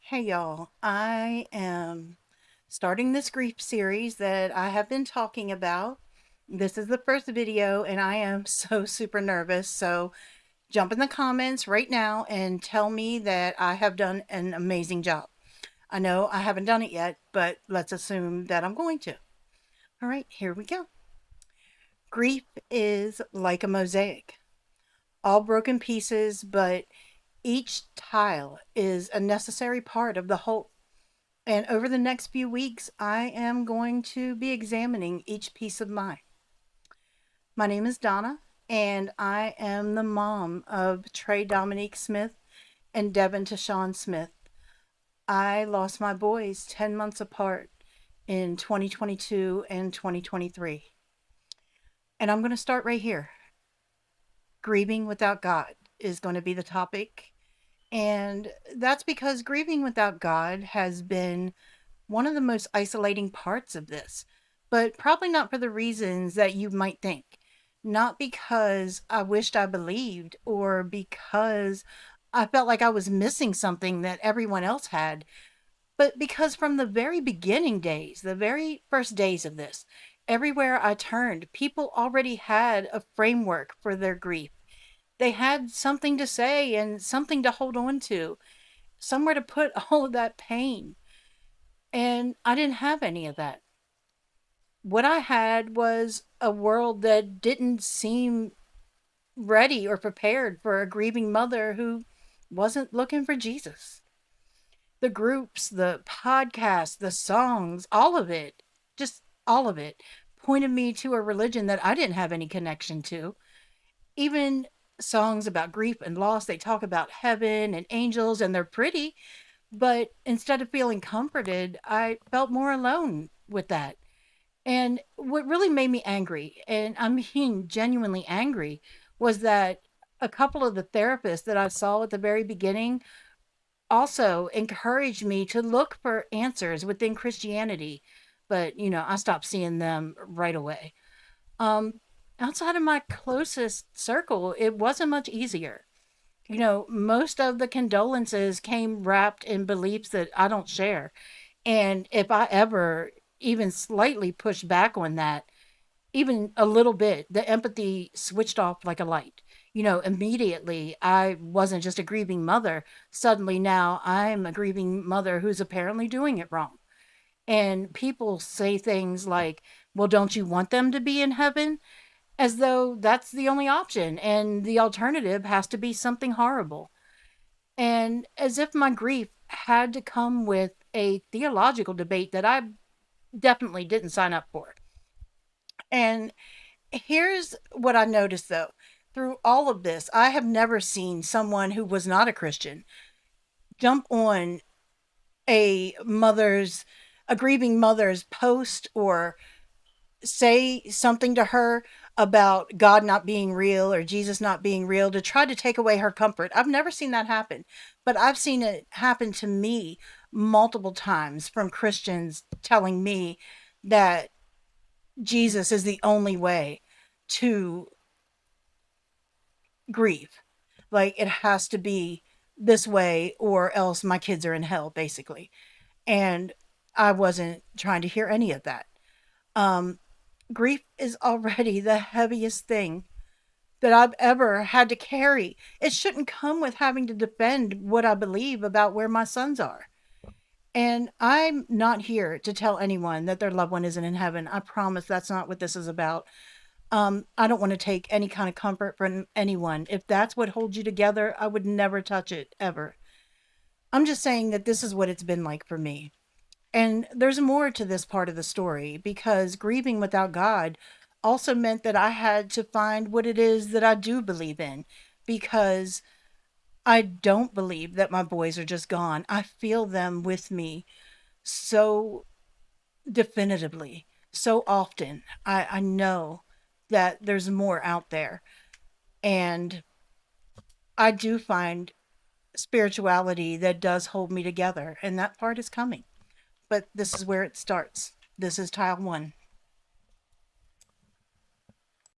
Hey y'all, I am starting this grief series that I have been talking about. This is the first video and I am so super nervous. So jump in the comments right now and tell me that I have done an amazing job. I know I haven't done it yet, but let's assume that I'm going to. All right, here we go. Grief is like a mosaic, all broken pieces, but each tile is a necessary part of the whole. And over the next few weeks, I am going to be examining each piece of mine. My name is Donna, and I am the mom of Trey Dominique Smith and Devin Tashawn Smith. I lost my boys 10 months apart in 2022 and 2023. And I'm going to start right here. Grieving without God is going to be the topic. And that's because grieving without God has been one of the most isolating parts of this, but probably not for the reasons that you might think. Not because I wished I believed or because I felt like I was missing something that everyone else had, but because from the very beginning days, the very first days of this, everywhere I turned, people already had a framework for their grief. They had something to say and something to hold on to, somewhere to put all of that pain. And I didn't have any of that. What I had was a world that didn't seem ready or prepared for a grieving mother who wasn't looking for Jesus. The groups, the podcasts, the songs, all of it, just all of it, pointed me to a religion that I didn't have any connection to. Even songs about grief and loss, they talk about heaven and angels, and they're pretty, but instead of feeling comforted, I felt more alone with that. And what really made me angry, and I mean genuinely angry, was that a couple of the therapists that I saw at the very beginning also encouraged me to look for answers within Christianity. But, I stopped seeing them right away. Um, Outside of my closest circle, it wasn't much easier. Most of the condolences came wrapped in beliefs that I don't share. And if I ever even slightly pushed back on that, even a little bit, the empathy switched off like a light. Immediately I wasn't just a grieving mother. Suddenly now I'm a grieving mother who's apparently doing it wrong. And people say things like, well, don't you want them to be in heaven? As though that's the only option and the alternative has to be something horrible. And as if my grief had to come with a theological debate that I definitely didn't sign up for. And here's what I noticed though. Through all of this, I have never seen someone who was not a Christian jump on a mother's, a grieving mother's post or say something to her about God not being real or Jesus not being real to try to take away her comfort. I've never seen that happen, but I've seen it happen to me multiple times from Christians telling me that Jesus is the only way to grieve. Like it has to be this way or else my kids are in hell, basically. And I wasn't trying to hear any of that. Um, Grief is already the heaviest thing that I've ever had to carry. It shouldn't come with having to defend what I believe about where my sons are. And I'm not here to tell anyone that their loved one isn't in heaven. I promise that's not what this is about. I don't want to take any kind of comfort from anyone. If that's what holds you together, I would never touch it ever. I'm just saying that this is what it's been like for me. And there's more to this part of the story because grieving without God also meant that I had to find what it is that I do believe in because I don't believe that my boys are just gone. I feel them with me so definitively, so often. I know that there's more out there. And I do find spirituality that does hold me together, and that part is coming. But this is where it starts. This is tile one.